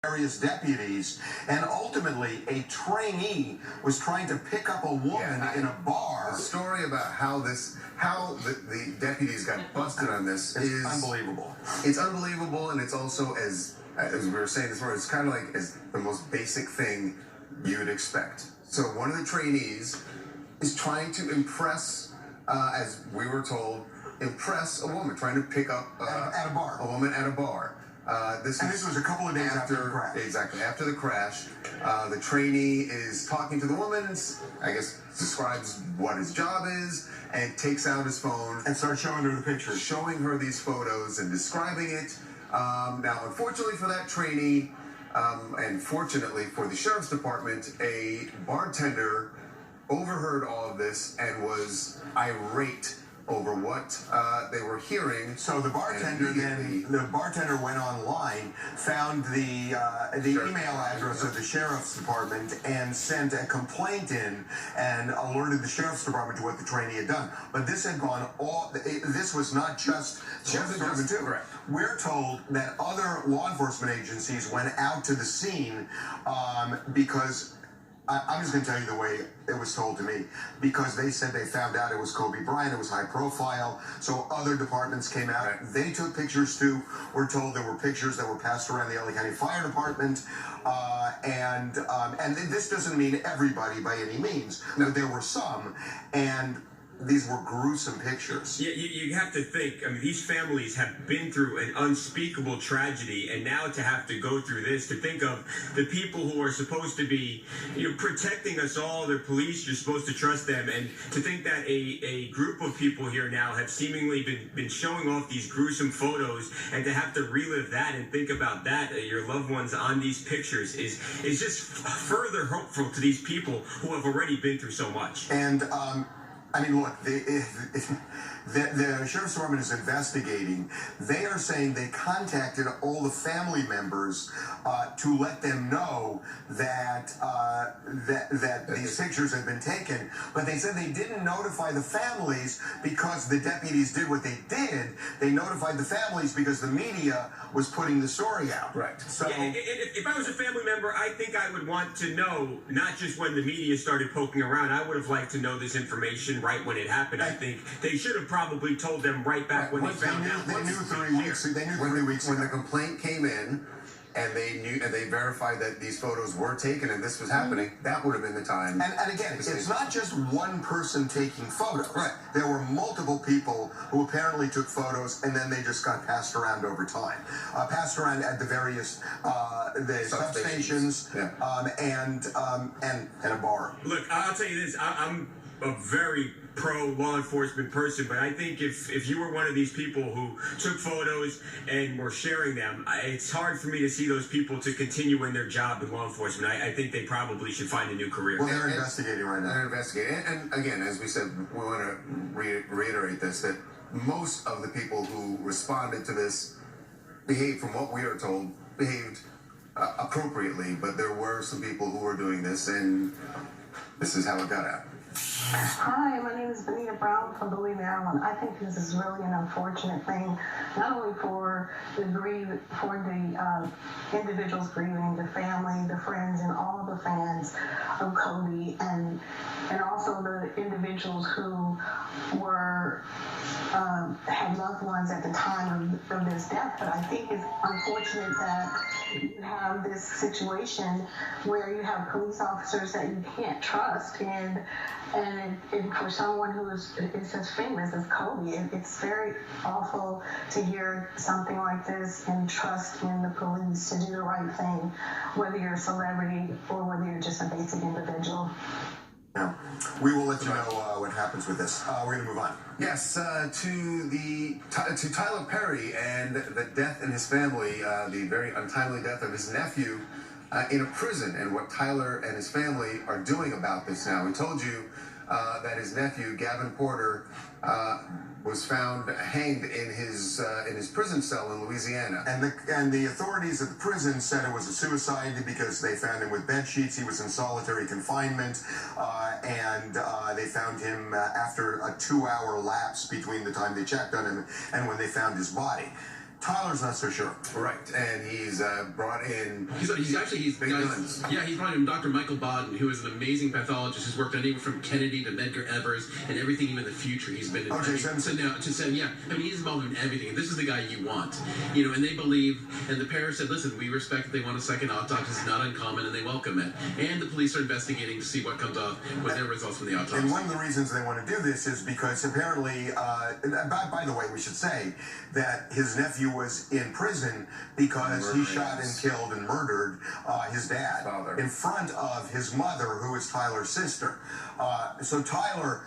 various deputies, and ultimately a trainee was trying to pick up a woman in a bar. The story about how the deputies got busted on this is unbelievable. It's unbelievable, and it's also, as we were saying this morning, it's kind of like as the most basic thing you would expect. So one of the trainees is trying to impress, as we were told, impress a woman, trying to pick up at a bar. A woman at a bar. This was a couple of days after the crash. Exactly, after the crash. The trainee is talking to the woman, I guess describes what his job is, and takes out his phone. And starts showing her the pictures. Showing her these photos and describing it. Now, unfortunately for that trainee, and fortunately for the sheriff's department, a bartender overheard all of this and was irate over what they were hearing. So the bartender went online, found the email address of the sheriff's department, and sent a complaint in and alerted the sheriff's department to what the trainee had done. But this had gone this was not just sheriff's department too. Correct. We're told that other law enforcement agencies went out to the scene because I'm just going to tell you the way it was told to me, because they said they found out it was Kobe Bryant. It was high profile, so other departments came out. Right. They took pictures too. We're told there were pictures that were passed around the LA County Fire Department, and this doesn't mean everybody by any means, but there were some, and these were gruesome pictures. Yeah, you have to think, I mean, these families have been through an unspeakable tragedy, and now to have to go through this, to think of the people who are supposed to be, protecting us all, they're police, you're supposed to trust them, and to think that a group of people here now have seemingly been showing off these gruesome photos, and to have to relive that and think about that, your loved ones on these pictures, is just further hopeful to these people who have already been through so much. And, I mean, look, the sheriff's department is investigating. They are saying they contacted all the family members to let them know that these pictures had been taken. But they said they didn't notify the families because the deputies did what they did. They notified the families because the media was putting the story out. Right. So, yeah, if I was a family member, I think I would want to know, not just when the media started poking around. I would have liked to know this information right when it happened. I think they should have probably told them right back when they found out. They knew 3 weeks. They knew 3 weeks when the complaint came in, and they verified that these photos were taken and this was happening. That would have been the time. And again, it's not just one person taking photos. Right. There were multiple people who apparently took photos, and then they just got passed around over time. Passed around at the various the substations, and a bar. Look, I'll tell you this. I'm a very pro law enforcement person, but I think if you were one of these people who took photos and were sharing them, it's hard for me to see those people to continue in their job in law enforcement. I think they probably should find a new career. Well, they're investigating right now. They're investigating. And again, as we said, we want to reiterate this, that most of the people who responded to this behaved, from what we are told, behaved appropriately, but there were some people who were doing this, and this is how it got out. Hi, my name is Benita Brown from Bowie, Maryland. I think this is really an unfortunate thing, not only for the individuals grieving, the family, the friends, and all the fans of Kobe, and also the individuals who were had loved ones at the time of this death. But I think it's unfortunate that you have this situation where you have police officers that you can't trust, and for someone who is as famous as Kobe, it's very awful to hear something like this and trust in the police to do the right thing, whether you're a celebrity or whether you're just a basic individual. Now, we will let you know what happens with this. We're going to move on. Yes, to Tyler Perry and the death in his family, the very untimely death of his nephew in a prison, and what Tyler and his family are doing about this now. We told you that his nephew, Gavin Porter, was found hanged in his prison cell in Louisiana. And the authorities at the prison said it was a suicide because they found him with bed sheets. He was in solitary confinement, and they found him after a 2-hour lapse between the time they checked on him and when they found his body. Tyler's not so sure. Right, and he's brought in. He's big guns. Yeah, he's brought in Dr. Michael Bodden, who is an amazing pathologist who's worked on anything from Kennedy to Medgar Evers and everything, even in the future. He's been O.J. Simpson. Yeah, I mean, he's involved in everything. And this is the guy you want, and they believe. And the parents said, "Listen, we respect that they want a second autopsy. It's not uncommon, and they welcome it." And the police are investigating to see what comes off with their results from the autopsy. And one of the reasons they want to do this is because apparently, by the way, we should say that his nephew was in prison because he shot and killed and murdered his dad in front of his mother, who is Tyler's sister. So Tyler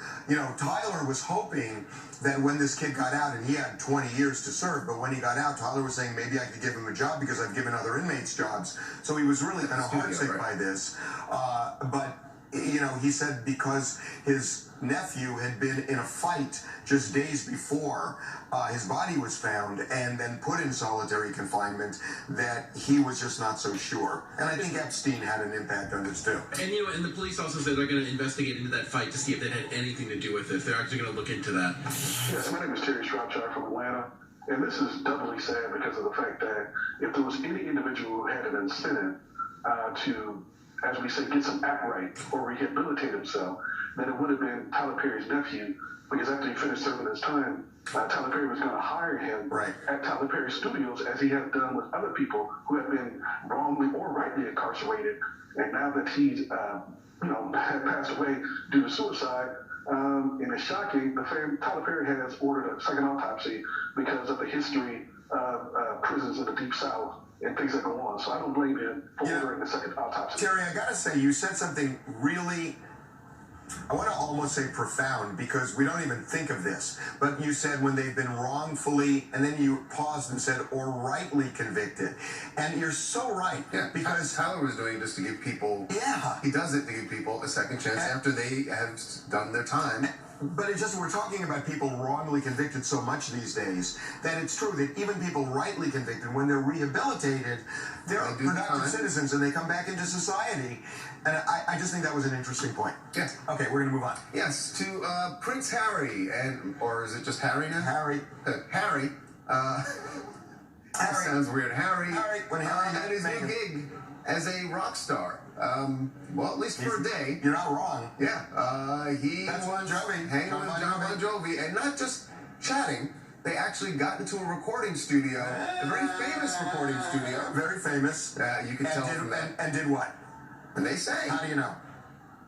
was hoping that when this kid got out, and he had 20 years to serve, but when he got out, Tyler was saying maybe I could give him a job because I've given other inmates jobs. So he was really kind of heartsick by this. But he said because his nephew had been in a fight just days before his body was found and then put in solitary confinement, that he was just not so sure. And I think Epstein had an impact on this too. And and the police also said they're going to investigate into that fight to see if that had anything to do with it. They're actually going to look into that. Yes, my name is Terry Stropchak from Atlanta. And this is doubly sad because of the fact that if there was any individual who had an incentive to, as we say, get some act right or rehabilitate himself, then it would have been Tyler Perry's nephew, because after he finished serving his time, Tyler Perry was going to hire him at Tyler Perry Studios, as he had done with other people who have been wrongly or rightly incarcerated. And now that he's, had passed away due to suicide, and it's shocking, Tyler Perry has ordered a second autopsy because of the history of prisons in the Deep South and things that go on. So I don't blame him for ordering the second autopsy. Terry, I gotta say, you said something really, I want to almost say profound, because we don't even think of this. But you said when they've been wrongfully, and then you paused and said, or rightly convicted. And you're so right. Yeah, because Tyler was doing this to give people, he does it to give people a second chance after they have done their time. But it's just, we're talking about people wrongly convicted so much these days that it's true that even people rightly convicted, when they're rehabilitated, they're productive citizens and they come back into society. And I just think that was an interesting point. Yeah. Okay, we're going to move on. Yes, to Prince Harry, or is it just Harry now? Harry. Harry. That sounds weird. Harry. When Harry had his new gig as a rock star. Well, at least for a day. You're not wrong. Yeah. He That's was Bon Jovi. hanging with John Bon Jovi, and not just chatting. They actually got into a recording studio, a very famous recording studio. Very famous. You can tell from that. And did what? And they sang. How do you know?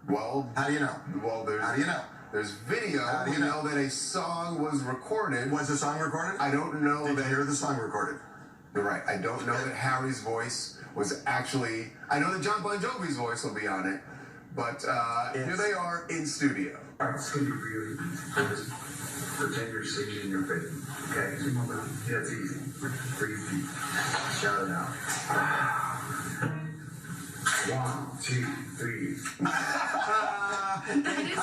Well, how do you know? Well, how do you know? There's video. We know that a song was recorded. Was the song recorded? I don't know. Did you hear the song recorded? You're right. I don't know that Harry's voice was actually. I know that John Bon Jovi's voice will be on it, but here they are in studio. All right, it's gonna be really easy. Just pretend you're singing in your face. Okay? Yeah, it's easy. Breathe deep. Shout it out. 1, 2, 3. That is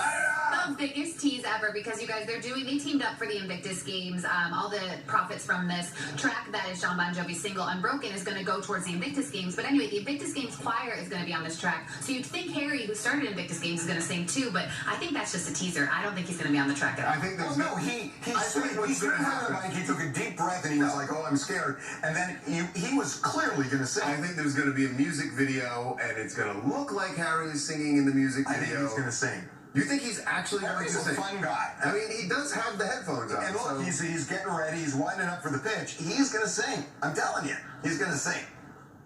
the biggest tease ever, because you guys, they teamed up for the Invictus Games. All the profits from this track that is John Bon Jovi's single Unbroken is going to go towards the Invictus Games. But anyway, the Invictus Games choir is going to be on this track. So you'd think Harry, who started Invictus Games, is going to sing too, but I think that's just a teaser. I don't think he's going to be on the track at all. I think there's he stood in front of the mic, he took a deep breath, and he was like, oh, I'm scared. And then he was clearly going to sing. I think there's going to be a music video, and it's going to look like Harry is singing in the music video. I think he's going to sing. You think he's actually going to sing? Harry's a fun guy. I mean, he does have the headphones on. And look, he's getting ready. He's winding up for the pitch. He's going to sing. I'm telling you. He's going to sing.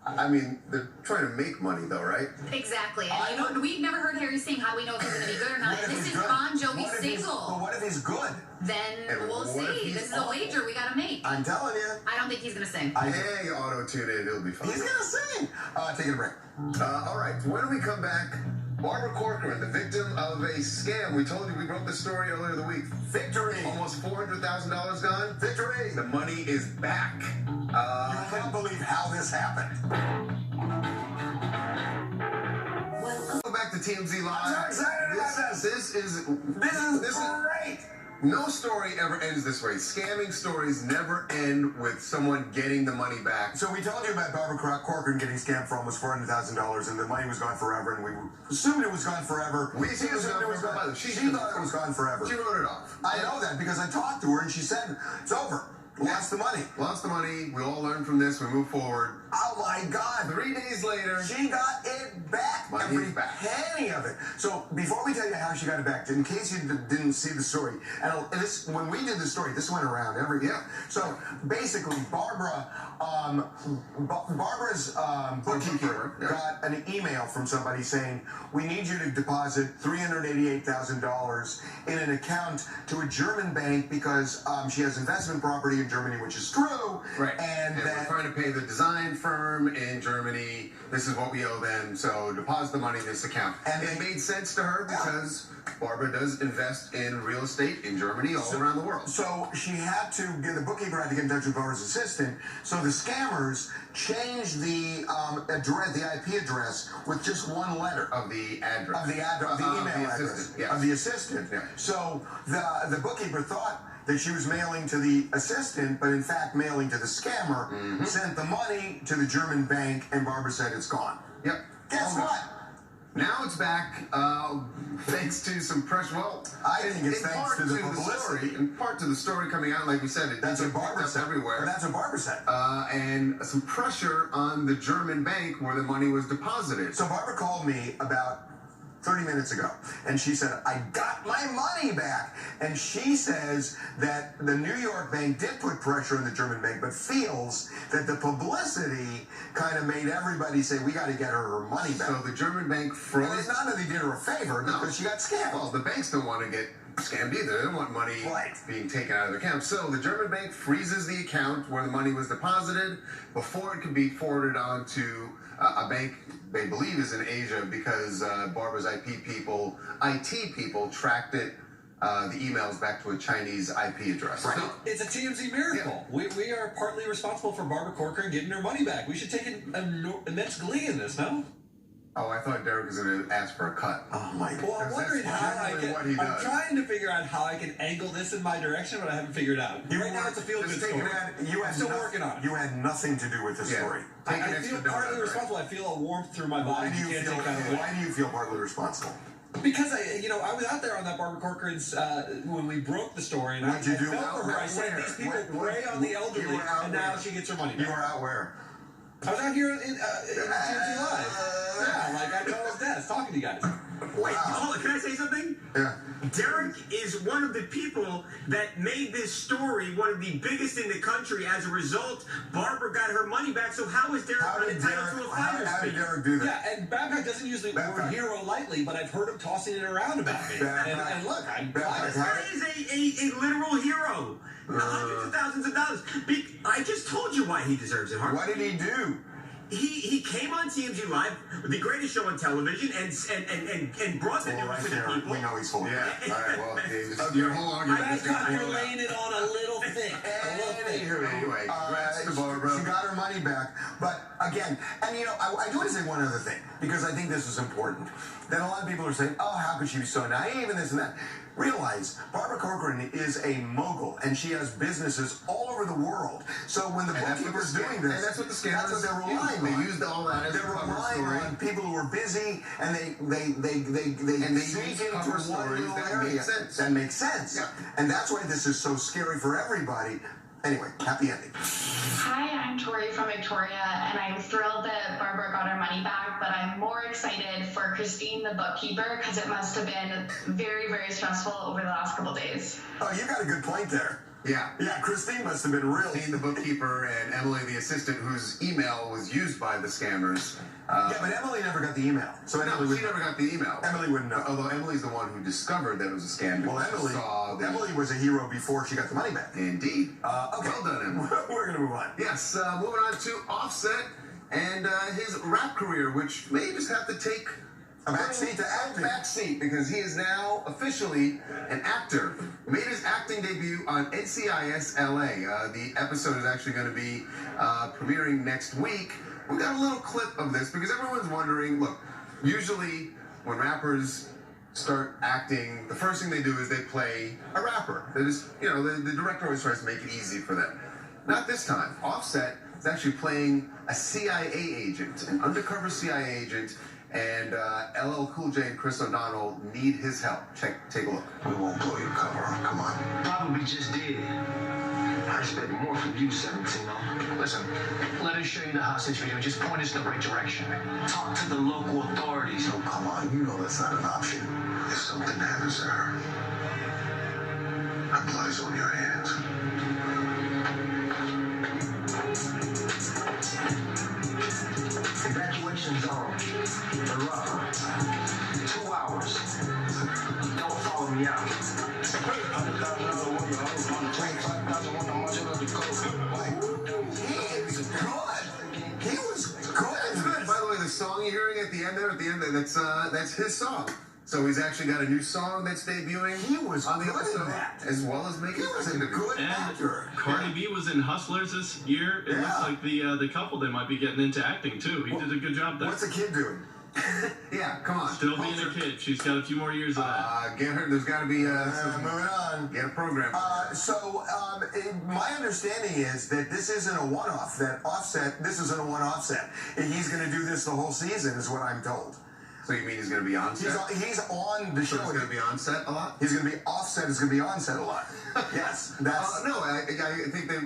I mean, they're trying to make money, though, right? Exactly. And we've never heard Harry sing. How do we know if he's going to be good or not? And this is Bon Jovi's single. But what if he's good? Then we'll see. This is a wager we got to make. I'm telling you. I don't think he's going to sing. Hey, auto-tune in. It'll be fun. He's going to sing. Taking a break. All right. When we come back, Barbara Corcoran, the victim of a scam. We told you, we broke the story earlier the week. Victory. Almost $400,000 gone. Victory. The money is back. You can't believe how this happened. Welcome back to TMZ Live. I'm so excited about this. This is great. No story ever ends this way. Scamming stories never end with someone getting the money back. So we told you about Barbara Corcoran getting scammed for almost $400,000, and the money was gone forever, and we assumed it was gone forever. We assumed it was gone forever. She thought it was gone forever. She wrote it off. I know that because I talked to her, and she said, it's over. Lost the money. Lost the money. We all learned from this. We move forward. Oh my God. 3 days later, She got it back. Money Every back. penny of it. So before we tell you how she got it back, in case you didn't see the story, and this, when we did the story, this went around every year. So basically, Barbara's bookkeeper got an email from somebody saying, "We need you to deposit $388,000 in an account to a German bank because she has investment property in Germany," which is true. right? And we're that trying to pay the design firm in Germany. This is what we owe them. So deposit the money in this account. And it made sense to her because Barbara does invest in real estate in Germany all around the world. So she had to get, the bookkeeper had to get in touch with Barbara's assistant. So the scammers changed the address, the IP address, with just one letter Of the address. of the email address assistant, yes. of the assistant. Yeah. So the bookkeeper thought that she was mailing to the assistant, but in fact mailing to the scammer. Sent the money to the German bank, and Barbara said it's gone. Yep. Guess Almost. what? Now it's back, thanks to some pressure. Well, I think it's in thanks part to the publicity. story, in part to the story coming out, like we said, That's what picked Barbara up said. everywhere. That's what Barbara said. And some pressure on the German bank where the money was deposited. So Barbara called me about 30 minutes ago, and she said, "I got my money back." And she says that the New York bank did put pressure on the German bank, but feels that the publicity kind of made everybody say, "We got to get her money back." So the German bank And froze. it's not that they did her a favor, because she got scammed. Well, the banks don't want to get scammed either. They don't want money being taken out of their account. So the German bank freezes the account where the money was deposited before it could be forwarded on to a bank they believe is in Asia, because Barbara's IT people tracked it, the emails back to a Chinese IP address. Right. So, It's a TMZ miracle. We are partly responsible for Barbara Corcoran getting her money back. We should take immense glee in this, no? oh, I thought Derek was going to ask for a cut. Oh my God. Well, I'm wondering That's how I generally can. what he I'm does. trying to figure out how I can angle this in my direction, but I haven't figured out. Right now, it's a feel-good Just take story. You I'm had still nothing- working on it. You had nothing to do with the Yeah. story. Take an I extra feel partly donut, right? responsible. I feel a warmth through my Why body. do you can't feel? take that away. Why do you feel partly responsible? Because I was out there on that Barbara Corcoran's when we broke the story, and What'd you do? felt for her. I said Where? these people What- prey on the elderly, you were out and now where? she gets her money You back. were out where? I was out here in TNT Live. Yeah, like at Noah's desk, talking to you guys. Wait, hold on, can I say something? Yeah. Derek is one of the people that made this story one of the biggest in the country. As a result, Barbara got her money back. So how is Derek How not did entitled to a fighter's how did fee? Derek do that? Yeah, and Babcock doesn't use the word Babcock. hero lightly, but I've heard him tossing it around about me. Babcock. And look, I'm Babcock. This guy is a literal hero. Hundreds of thousands of dollars. I just told you why he deserves it, Harp. What did he do? He came on TMZ Live, the greatest show on television, and brought the Well, news right to the there, people. we know he's full. Yeah. All right. Well, Okay. your whole argument is Babcock, going you're to laying it on a little thick. A little thick. Anyway, congrats to Barbara. She got her money back. But again, and I do want to say one other thing, because I think this is important. That a lot of people are saying, "Oh, how could she be so naive," and this and that. Realize Barbara Corcoran is a mogul, and she has businesses all over the world. So when the bookkeeper's doing this, and that's what the scammers that's what they're relying used. They on. used all that as They're a cover relying story. on people who are busy, and they they sneak use into cover one stories little that area make sense. that makes sense. Yeah. And that's why this is so scary for everybody. Anyway, happy ending. Hi, I'm Tori from Victoria, and I'm thrilled that Barbara got her money back, but I'm more excited for Christine, the bookkeeper, because it must have been very, very stressful over the last couple days. Oh, you got a good point there. Yeah. Yeah, Christine must have been real. Christine, the bookkeeper, and Emily, the assistant, whose email was used by the scammers. Yeah, but Emily never got the email. So Emily No, she never got the email. Emily wouldn't know. Although Emily's the one who discovered that it was a scam. Well, because she saw the- Emily was a hero before she got the money back. Indeed. Okay. Well done, Emily. We're going to move on. Yes, moving on to Offset and his rap career, which may just have to take A backseat to acting. Backseat, because he is now officially an actor. Made his acting debut on NCIS LA. The episode is actually going to be premiering next week. We got a little clip of this because everyone's wondering, look, usually when rappers start acting, the first thing they do is they play a rapper. They just, the director always tries to make it easy for them. Not this time. Offset is actually playing a CIA agent, an undercover CIA agent, and LL Cool J and Chris O'Donnell need his help. Take a look. We won't blow your cover. Come on. Probably just did. I expect more from you, 17. Listen, let us show you the hostage video. Just point us in the right direction. Talk to the local authorities. Oh, come on. You know that's not an option. If something happens to her, her blood is on your hands. Evacuation zone. The rough. 2 hours. Don't follow me out. He was good. By the way, the song you're hearing at the end there, that's his song. So he's actually got a new song that's debuting. He was on the good episode, in that. as well as making. He was a good actor. Cardi B was in Hustlers this year. It looks like the couple, they might be getting into acting too. He did a good job there. What's the kid doing? Yeah, come on. Still being a kid. She's got a few more years of that. Get her. There's got to be moving on. Get a program. My understanding is that this isn't a one-off. That Offset. This isn't a one-off set. He's going to do this the whole season, is what I'm told. So you mean he's going to be on set? He's on the show. So he's going to be on set a lot? He's going to be Offset. Is going to be on set a lot. Yes, that's. No, I think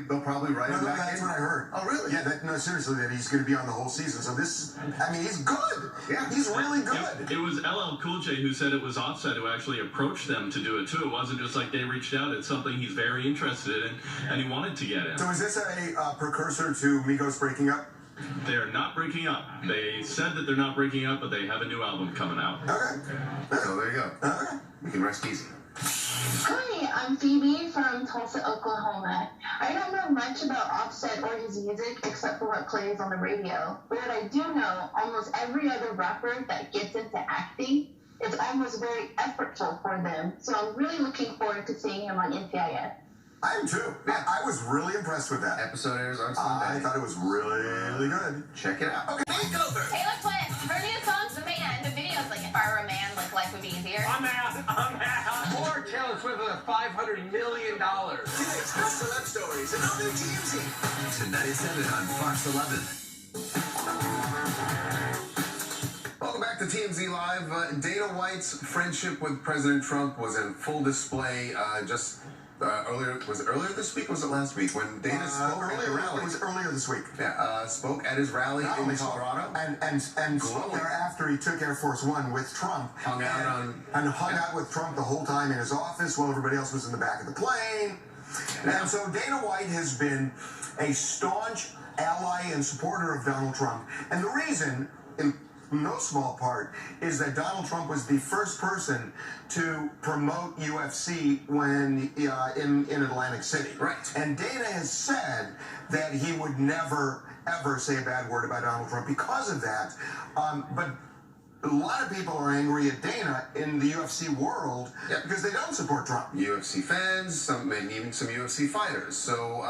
they'll probably write him back. That's what I heard. Oh, really? Yeah. Seriously, that he's going to be on the whole season. So this, he's good. Yeah, he's really good. It was LL Cool J who said it was Offset who actually approached them to do it too. It wasn't just like they reached out. It's something he's very interested in, and he wanted to get in. So is this a precursor to Migos breaking up? They're not breaking up. They said that they're not breaking up, but they have a new album coming out. Okay. So there you go. Okay. You can rest easy. Hi, I'm Phoebe from Tulsa, Oklahoma. I don't know much about Offset or his music except for what plays on the radio. But what I do know, almost every other rapper that gets into acting, it's almost very effortful for them. So I'm really looking forward to seeing him on NCIS. I am too. Yeah, I was really impressed with that. Episode airs on Sunday. I thought it was really good. Check it out. Okay. Taylor Swift, her new song's The Man. The video's like, if I were a man, like life would be easier. I'm out. More Taylor Swift with $500 million. Today's best celeb stories and other TMZ. Tonight at 7 on Fox 11. Welcome back to TMZ Live. Dana White's friendship with President Trump was in full display earlier. Was it earlier this week or was it last week when Dana spoke at the rally? It was earlier this week. Yeah, spoke at his rally in Colorado. And spoke there after he took Air Force One with Trump. Hung out with Trump the whole time in his office while everybody else was in the back of the plane. And so Dana White has been a staunch ally and supporter of Donald Trump. And the reason, in no small part, is that Donald Trump was the first person to promote UFC when in Atlantic City. Right. And Dana has said that he would never, ever say a bad word about Donald Trump because of that. But a lot of people are angry at Dana in the UFC world because they don't support Trump. UFC fans, and even some UFC fighters. So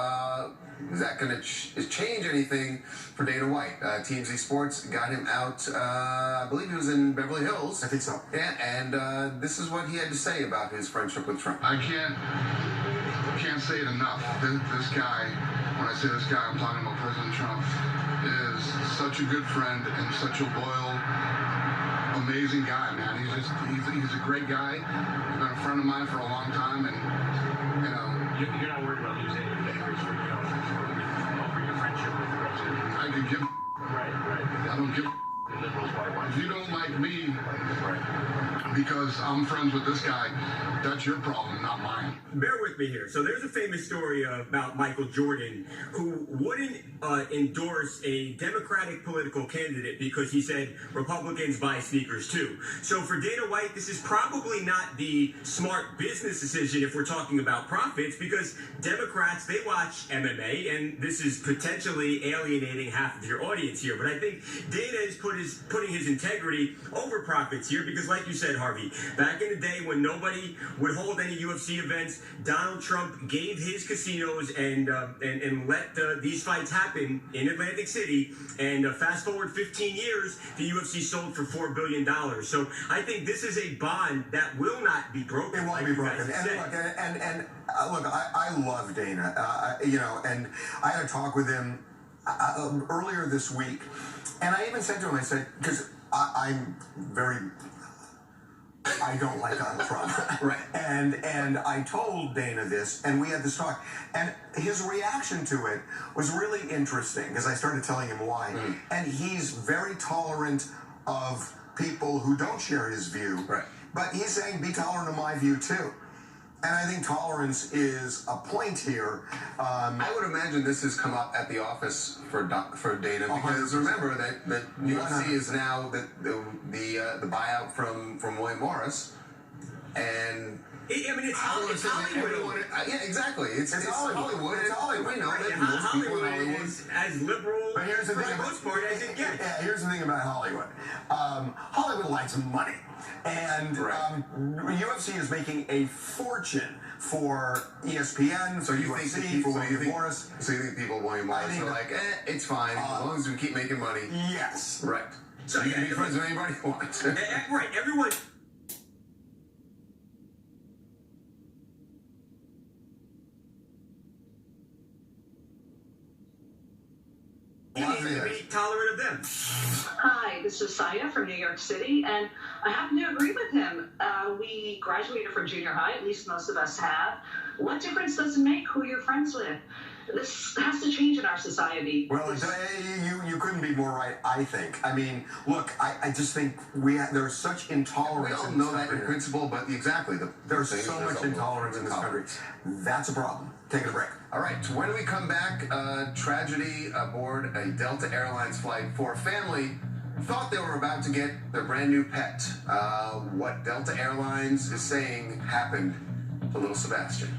is that going to change anything for Dana White? TMZ Sports got him out, I believe he was in Beverly Hills. I think so. Yeah, and this is what he had to say about his friendship with Trump. I can't say it enough. This guy, when I say this guy, I'm talking about President Trump, is such a good friend and such a loyal, amazing guy, man. He's a great guy. He's been a friend of mine for a long time, and You're not worried about losing any favors for your friendship with the president. I can give. Right. I don't give. The liberals why If you don't like me because I'm friends with this guy, that's your problem, not mine. Bear with me here. So there's a famous story about Michael Jordan who wouldn't endorse a Democratic political candidate because he said Republicans buy sneakers too. So for Dana White, this is probably not the smart business decision if we're talking about profits, because Democrats, they watch MMA, and this is potentially alienating half of your audience here. But I think Dana is putting his integrity over profits here, because like you said, Harvey, back in the day when nobody would hold any UFC events, Donald Trump gave his casinos and let these fights happen in Atlantic City. And fast forward 15 years, the UFC sold for $4 billion. So I think this is a bond that will not be broken. It won't be broken. And look, I love Dana, and I had a talk with him earlier this week. And I even said to him, I said, because I'm very I don't like Donald Trump. Right. And I told Dana this, and we had this talk, and his reaction to it was really interesting because I started telling him why. And he's very tolerant of people who don't share his view. Right. But he's saying be tolerant of my view too. And I think tolerance is a point here. I would imagine this has come up at the office for Dana because 100%. remember that UFC is now the buyout from William Morris, and it's Hollywood. Yeah, exactly. It's Hollywood. It's Hollywood. We know that most people in Hollywood is as liberal but here's the for thing the most part as it gets. Yeah, here's the thing about Hollywood. Hollywood likes money. And UFC is making a fortune for ESPN, So you UFC, think people, for William Morris. So you think people William Morris are like, it's fine as long as we keep making money. Yes. Right. So you can be friends with anybody you want. Right. Everyone. You need to be tolerant of them. Hi, this is Saya from New York City, and I happen to agree with him. We graduated from junior high, at least most of us have. What difference does it make who you're friends with? This has to change in our society. Well, you couldn't be more right, I think. I mean, look, I just think there's such intolerance. We all know that in principle, but exactly. There's so much intolerance in this country. That's a problem. Taking a break. All right, when we come back, tragedy aboard a Delta Airlines flight for a family thought they were about to get their brand new pet. What Delta Airlines is saying happened to little Sebastian.